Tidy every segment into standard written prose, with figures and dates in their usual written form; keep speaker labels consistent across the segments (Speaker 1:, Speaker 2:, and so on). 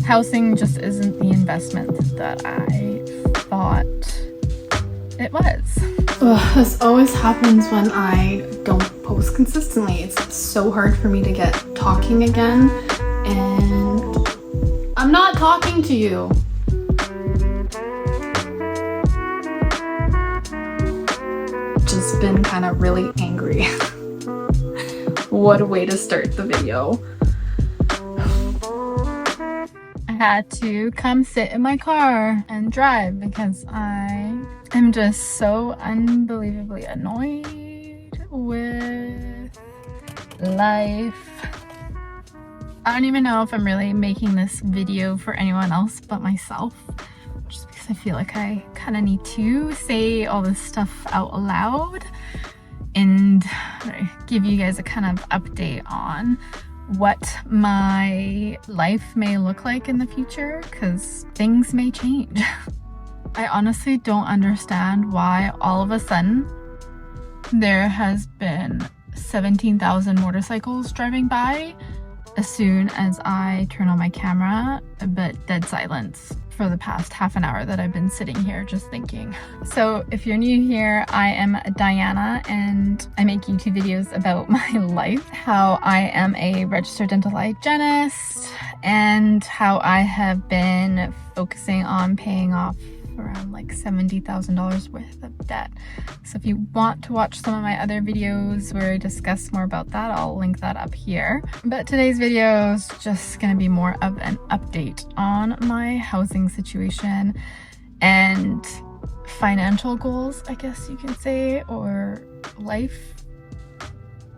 Speaker 1: Housing just isn't the investment that I thought it was.
Speaker 2: Ugh, this always happens when I don't post consistently. It's so hard for me to get talking again, and I'm not talking to you. Just been kind of really angry. What a way to start the video.
Speaker 1: I had to come sit in my car and drive because I am just so unbelievably annoyed with life. I don't even know if I'm really making this video for anyone else but myself, just because I feel like I kind of need to say all this stuff out loud and give you guys a kind of update on what my life may look like in the future, because things may change. I honestly don't understand why all of a sudden there has been 17,000 motorcycles driving by as soon as I turn on my camera, but dead silence for the past half an hour that I've been sitting here just thinking. So if you're new here, I am Dajana and I make YouTube videos about my life, how I am a registered dental hygienist, and how I have been focusing on paying off around like $70,000 worth of debt. So if you want to watch some of my other videos where I discuss more about that, I'll link that up here. But today's video is just going to be more of an update on my housing situation and financial goals, I guess you can say, or life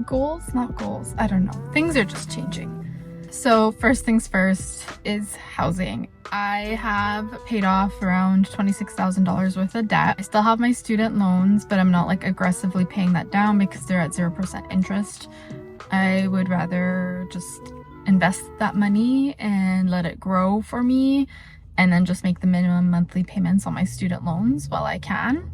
Speaker 1: goals, not goals, I don't know. Things are just changing. So first things first is housing. I have paid off around $26,000 worth of debt. I still have my student loans, but I'm not like aggressively paying that down because they're at 0% interest. I would rather just invest that money and let it grow for me, and then just make the minimum monthly payments on my student loans while I can.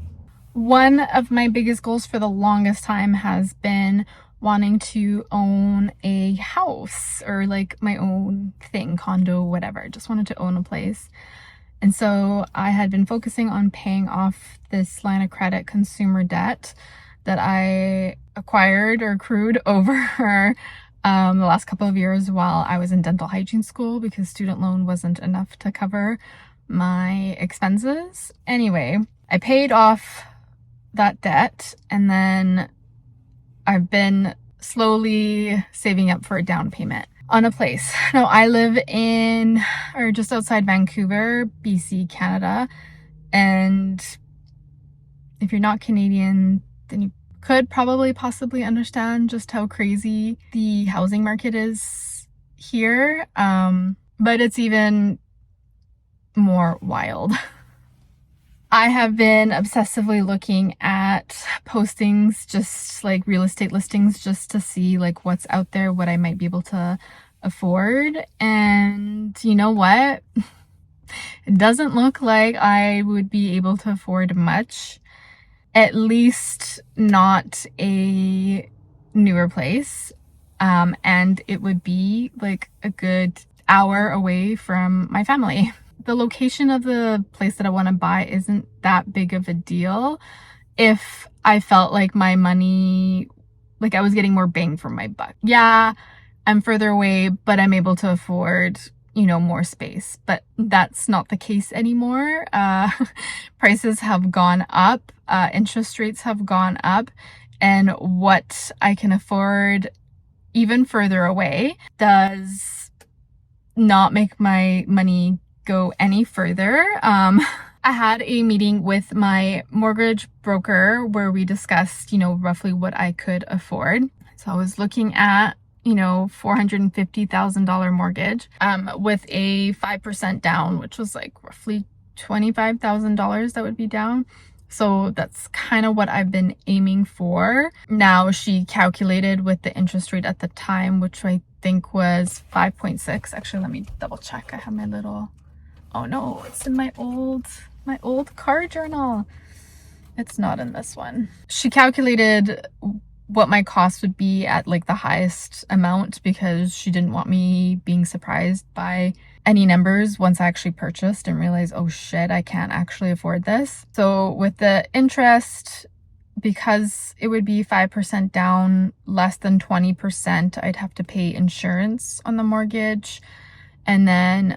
Speaker 1: One of my biggest goals for the longest time has been wanting to own a house, or like my own thing, condo, whatever. I just wanted to own a place. And so I had been focusing on paying off this line of credit consumer debt that I acquired or accrued over the last couple of years while I was in dental hygiene school, because student loan wasn't enough to cover my expenses. Anyway, I paid off that debt, and then I've been slowly saving up for a down payment on a place. Now I live in, or just outside Vancouver, BC, Canada. And if you're not Canadian, then you could probably possibly understand just how crazy the housing market is here. But it's even more wild. I have been obsessively looking at postings, just like real estate listings, just to see like what's out there, what I might be able to afford. And you know what? It doesn't look like I would be able to afford much, at least not a newer place. And it would be like a good hour away from my family. The location of the place that I want to buy isn't that big of a deal if I felt like my money, like I was getting more bang for my buck. Yeah, I'm further away, but I'm able to afford, you know, more space. But that's not the case anymore. Prices have gone up, interest rates have gone up, and what I can afford even further away does not make my money go any further. I had a meeting with my mortgage broker where we discussed, you know, roughly what I could afford. So I was looking at, you know, $450,000 mortgage with a 5% down, which was like roughly $25,000 that would be down. So that's kind of what I've been aiming for. Now she calculated with the interest rate at the time, which I think was 5.6. Actually, let me double check. I have my little, oh no, it's in my old car journal. It's not in this one. She calculated what my cost would be at like the highest amount because she didn't want me being surprised by any numbers once I actually purchased and realized, oh shit, I can't actually afford this. So with the interest, because it would be 5% down, less than 20%, I'd have to pay insurance on the mortgage, and then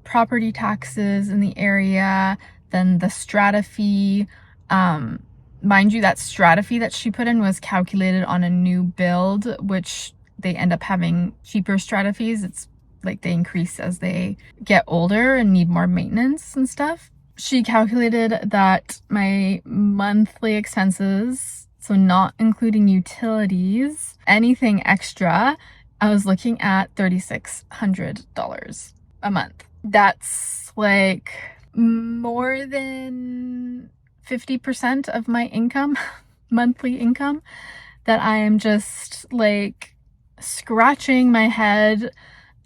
Speaker 1: property taxes in the area, then the strata fee. Mind you, that strata fee that she put in was calculated on a new build, which they end up having cheaper strata fees. It's like they increase as they get older and need more maintenance and stuff. She calculated that my monthly expenses, so not including utilities, anything extra, I was looking at $3,600 a month. That's like more than 50% of my income, monthly income, that I am just like scratching my head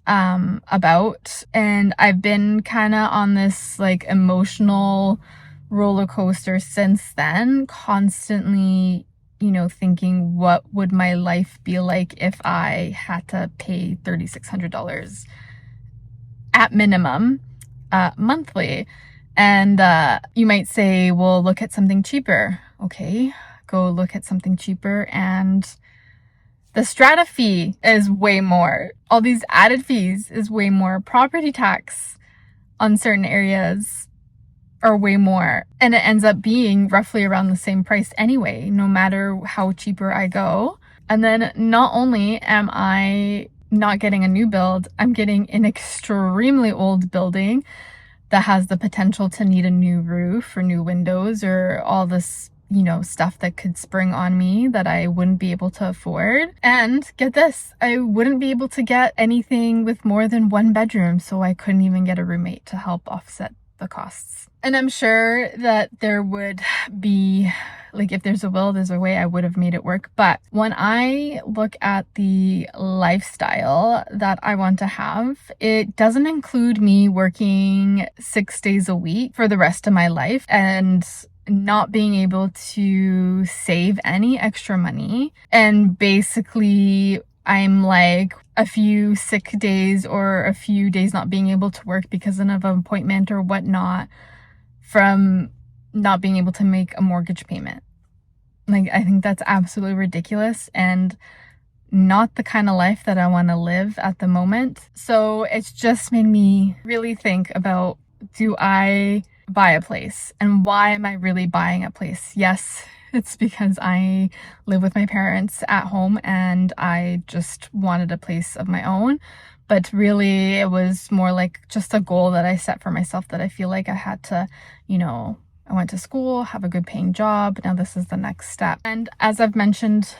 Speaker 1: about. And I've been kind of on this like emotional roller coaster since then, constantly, you know, thinking, what would my life be like if I had to pay $3,600 at minimum monthly? And you might say, well, look at something cheaper. Okay, go look at something cheaper, and the strata fee is way more. All these added fees is way more. Property tax on certain areas are way more. And it ends up being roughly around the same price anyway, no matter how cheaper I go. And then not only am I not getting a new build, I'm getting an extremely old building that has the potential to need a new roof or new windows or all this, you know, stuff that could spring on me that I wouldn't be able to afford. And get this, I wouldn't be able to get anything with more than one bedroom, so I couldn't even get a roommate to help offset the costs. And I'm sure that there would be, like, if there's a will, there's a way, I would have made it work. But when I look at the lifestyle that I want to have, it doesn't include me working 6 days a week for the rest of my life and not being able to save any extra money. And basically, I'm like a few sick days or a few days not being able to work because of an appointment or whatnot from not being able to make a mortgage payment. Like, I think that's absolutely ridiculous and not the kind of life that I want to live at the moment. So it's just made me really think about, do I buy a place, and why am I really buying a place? Yes, it's because I live with my parents at home and I just wanted a place of my own. But really, it was more like just a goal that I set for myself, that I feel like I had to, you know, I went to school, have a good paying job. Now this is the next step. And as I've mentioned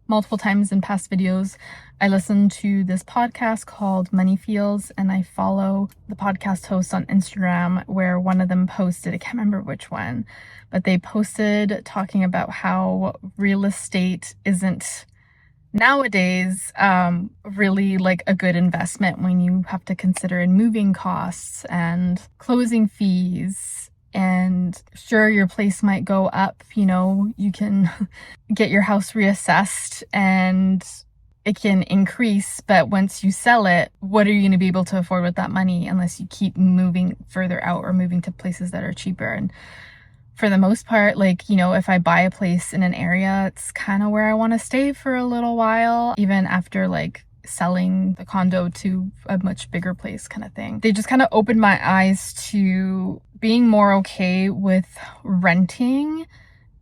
Speaker 1: multiple times in past videos, I listen to this podcast called Money Feels, and I follow the podcast hosts on Instagram, where one of them posted, I can't remember which one, but they posted talking about how real estate isn't nowadays really like a good investment when you have to consider in moving costs and closing fees. And sure, your place might go up, you know, you can get your house reassessed and it can increase, but once you sell it, what are you going to be able to afford with that money unless you keep moving further out or moving to places that are cheaper? And for the most part, like, you know, if I buy a place in an area, it's kind of where I want to stay for a little while, even after like selling the condo to a much bigger place kind of thing. They just kind of opened my eyes to being more okay with renting.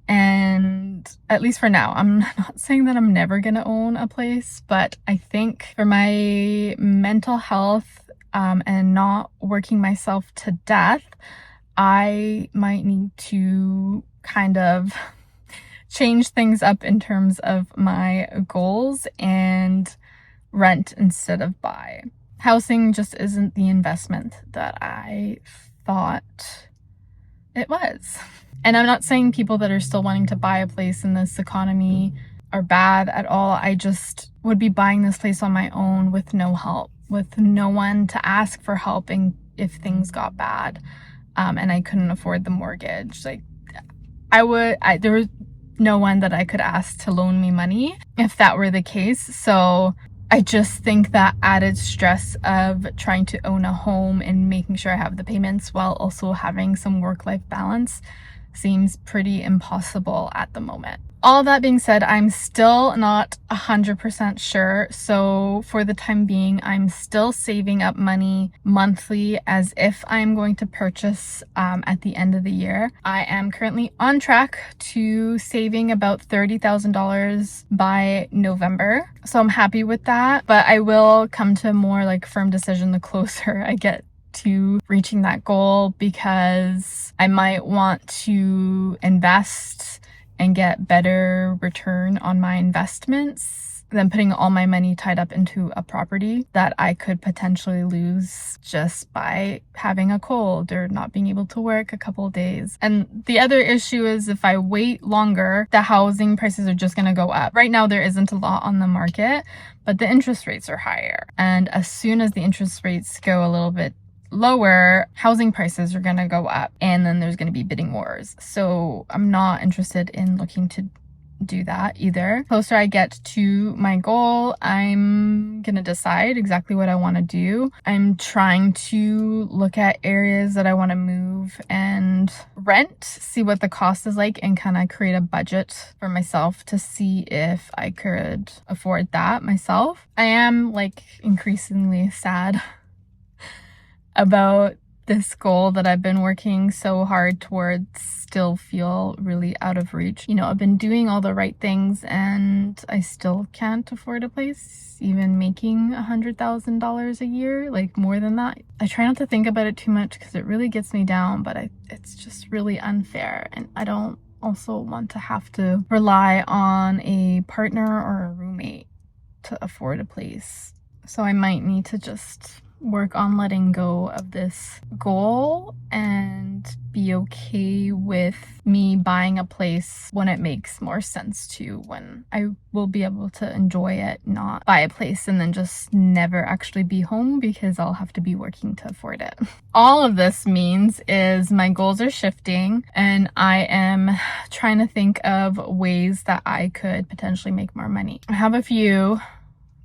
Speaker 1: And at least for now, I'm not saying that I'm never gonna own a place, but I think for my mental health and not working myself to death, I might need to kind of change things up in terms of my goals and rent instead of buy. Housing just isn't the investment that I thought it was. And I'm not saying people that are still wanting to buy a place in this economy are bad at all. I just would be buying this place on my own with no help, with no one to ask for help if things got bad, and I couldn't afford the mortgage. Like, there was no one that I could ask to loan me money if that were the case. So I just think that added stress of trying to own a home and making sure I have the payments while also having some work-life balance seems pretty impossible at the moment. All that being said, I'm still not 100% sure. So for the time being, I'm still saving up money monthly as if I'm going to purchase at the end of the year. I am currently on track to saving about $30,000 by November. So I'm happy with that, but I will come to a more like firm decision the closer I get to reaching that goal, because I might want to invest and get better return on my investments than putting all my money tied up into a property that I could potentially lose just by having a cold or not being able to work a couple of days. And the other issue is if I wait longer, the housing prices are just going to go up. Right now there isn't a lot on the market, but the interest rates are higher. And as soon as the interest rates go a little bit lower, housing prices are going to go up, and then there's going to be bidding wars. So I'm not interested in looking to do that either. The closer I get to my goal, I'm going to decide exactly what I want to do. I'm trying to look at areas that I want to move and rent, see what the cost is like, and kind of create a budget for myself to see if I could afford that myself. I am like increasingly sad about this goal that I've been working so hard towards still feel really out of reach. You know, I've been doing all the right things and I still can't afford a place, even making $100,000 a year, like more than that. I try not to think about it too much because it really gets me down, but it's just really unfair, and I don't also want to have to rely on a partner or a roommate to afford a place. So I might need to just work on letting go of this goal and be okay with me buying a place when it makes more sense to, when I will be able to enjoy it, not buy a place and then just never actually be home because I'll have to be working to afford it. All of this means is my goals are shifting, and I am trying to think of ways that I could potentially make more money. I have a few.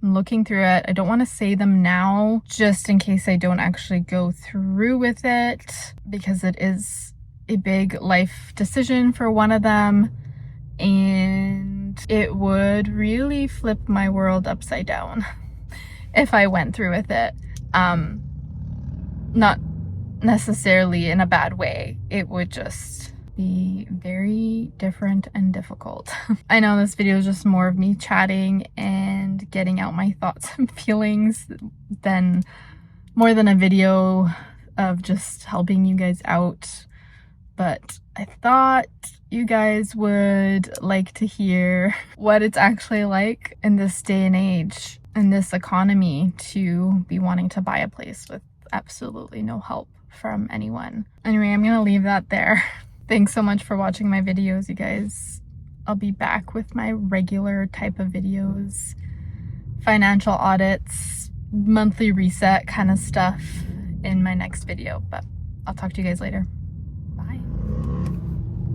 Speaker 1: I'm looking through it. I don't want to say them now just in case I don't actually go through with it, because it is a big life decision for one of them, and it would really flip my world upside down if I went through with it. Not necessarily in a bad way. It would just be very different and difficult. I know this video is just more of me chatting and getting out my thoughts and feelings more than a video of just helping you guys out. But I thought you guys would like to hear what it's actually like in this day and age, in this economy, to be wanting to buy a place with absolutely no help from anyone. Anyway, I'm gonna leave that there. Thanks so much for watching my videos, you guys. I'll be back with my regular type of videos, financial audits, monthly reset kind of stuff in my next video, but I'll talk to you guys later.